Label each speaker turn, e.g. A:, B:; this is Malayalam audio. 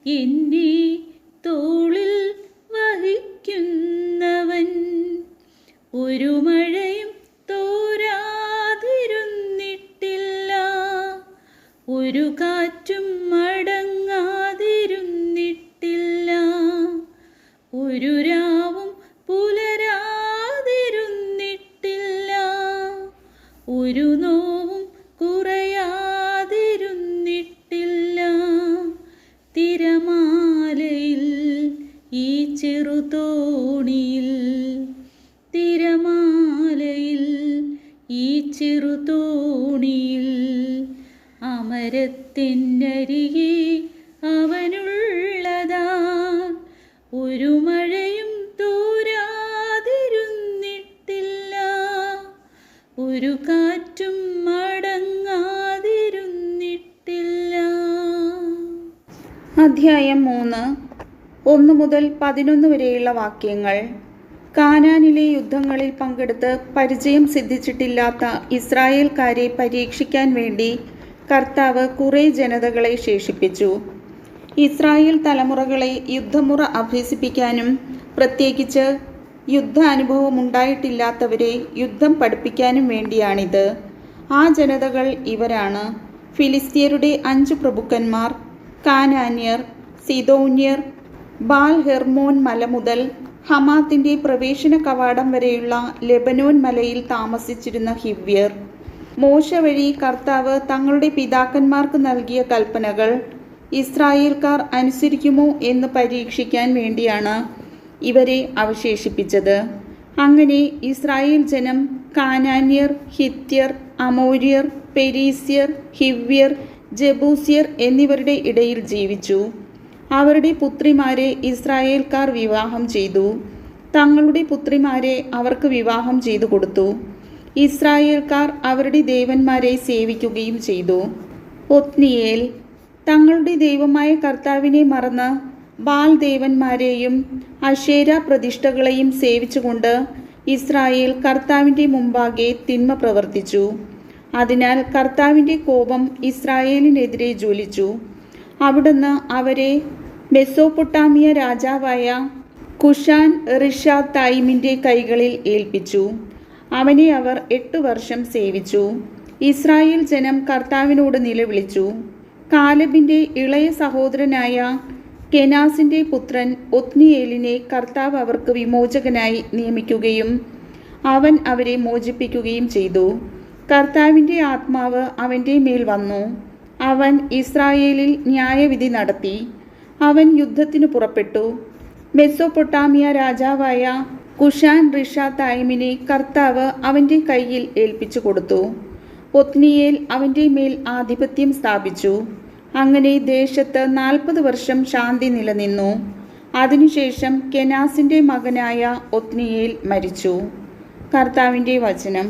A: എന്നെ തോളിൽ വഹിക്കുന്നവൻ. ഒരു മഴയും തോരാതിരുന്നിട്ടില്ല, ഒരു കാറ്റും മടങ്ങാതിരുന്നിട്ടില്ല, ഒരു രാവും പുലരാതിരുന്നിട്ടില്ല, ഒരു നോവും കുറയാതിരുന്നിട്ടില്ല. തിരമാലയിൽ ഈ ചെറുതോണിയിൽ, തിരമാലയിൽ ഈ ചെറുതോണിയിൽ, അമരത്തിനരികെ അവനുള്ളതാ, ഒരു മഴയും തോരാതിരുന്നിട്ടില്ല, ഒരു കാറ്റും മടങ്ങാതിരുന്നിട്ടില്ല.
B: അധ്യായം 3 1 മുതൽ 11 വരെയുള്ള വാക്യങ്ങൾ. കാനാനിലെ യുദ്ധങ്ങളിൽ പങ്കെടുത്ത് പരിചയം സിദ്ധിച്ചിട്ടില്ലാത്ത ഇസ്രായേൽക്കാരെ പരീക്ഷിക്കാൻ വേണ്ടി കർത്താവ് കുറേ ജനതകളെ ശേഷിപ്പിച്ചു. ഇസ്രായേൽ തലമുറകളെ യുദ്ധമുറ അഭ്യസിപ്പിക്കാനും പ്രത്യേകിച്ച് യുദ്ധ അനുഭവമുണ്ടായിട്ടില്ലാത്തവരെ യുദ്ധം പഠിപ്പിക്കാനും വേണ്ടിയാണിത്. ആ ജനതകൾ ഇവരാണ്: ഫിലിസ്ത്യരുടെ 5 പ്രഭുക്കന്മാർ, കാനാന്യർ, സിദോന്യർ, ബാൽ ഹെർമോൻ മല മുതൽ ഹമാത്തിന്റെ പ്രവേശന കവാടം വരെയുള്ള ലെബനോൻ മലയിൽ താമസിച്ചിരുന്ന ഹിവ്യർ. മോശ വഴി കർത്താവ് തങ്ങളുടെ പിതാക്കന്മാർക്ക് നൽകിയ കൽപ്പനകൾ ഇസ്രായേൽക്കാർ അനുസരിക്കുമോ എന്ന് പരീക്ഷിക്കാൻ വേണ്ടിയാണ് ഇവരെ അവശേഷിപ്പിച്ചത്. അങ്ങനെ ഇസ്രായേൽ ജനം കാനാന്യർ, ഹിത്യർ, അമോര്യർ, പെരീസ്യർ, ഹിവ്യർ, ജബൂസ്യർ എന്നിവരുടെ ഇടയിൽ ജീവിച്ചു. അവരുടെ പുത്രിമാരെ ഇസ്രായേൽക്കാർ വിവാഹം ചെയ്തു. തങ്ങളുടെ പുത്രിമാരെ അവർക്ക് വിവാഹം ചെയ്തു കൊടുത്തു. ഇസ്രായേൽക്കാർ അവരുടെ ദേവന്മാരെ സേവിക്കുകയും ചെയ്തു. ഒത്നിയേൽ തങ്ങളുടെ ദൈവമായ കർത്താവിനെ മറന്ന് ബാൽ ദേവന്മാരെയും അശേര പ്രതിഷ്ഠകളെയും സേവിച്ചുകൊണ്ട് ഇസ്രായേൽ കർത്താവിൻ്റെ മുമ്പാകെ തിന്മ പ്രവർത്തിച്ചു. അതിനാൽ കർത്താവിൻ്റെ കോപം ഇസ്രായേലിനെതിരെ ജ്വലിച്ചു. അവിടുന്ന് അവരെ മെസോപ്പൊട്ടാമിയ രാജാവായ കുഷാൻ റിഷാത്തൈമിൻ്റെ കൈകളിൽ ഏൽപ്പിച്ചു. അവനെ അവർ 8 വർഷം സേവിച്ചു. ഇസ്രായേൽ ജനം കർത്താവിനോട് നിലവിളിച്ചു. കാലെബിൻ്റെ ഇളയ സഹോദരനായ കെനാസിൻ്റെ പുത്രൻ ഒത്നിയേലിനെ കർത്താവ് അവർക്ക് വിമോചകനായി നിയമിക്കുകയും അവൻ അവരെ മോചിപ്പിക്കുകയും ചെയ്തു. കർത്താവിൻ്റെ ആത്മാവ് അവൻ്റെ മേൽ വന്നു. അവൻ ഇസ്രായേലിൽ ന്യായവിധി നടത്തി. അവൻ യുദ്ധത്തിന് പുറപ്പെട്ടു. മെസോപ്പൊട്ടാമിയ രാജാവായ കുഷാൻ റിഷാത്തൈമിനെ കർത്താവ് അവൻ്റെ കയ്യിൽ ഏൽപ്പിച്ചു കൊടുത്തു. ഒത്നിയേൽ അവൻ്റെ മേൽ ആധിപത്യം സ്ഥാപിച്ചു. അങ്ങനെ ദേശത്ത് 40 വർഷം ശാന്തി നിലനിന്നു. അതിനുശേഷം കെനാസിൻ്റെ മകനായ ഒത്നിയേൽ മരിച്ചു. കർത്താവിൻ്റെ വചനം.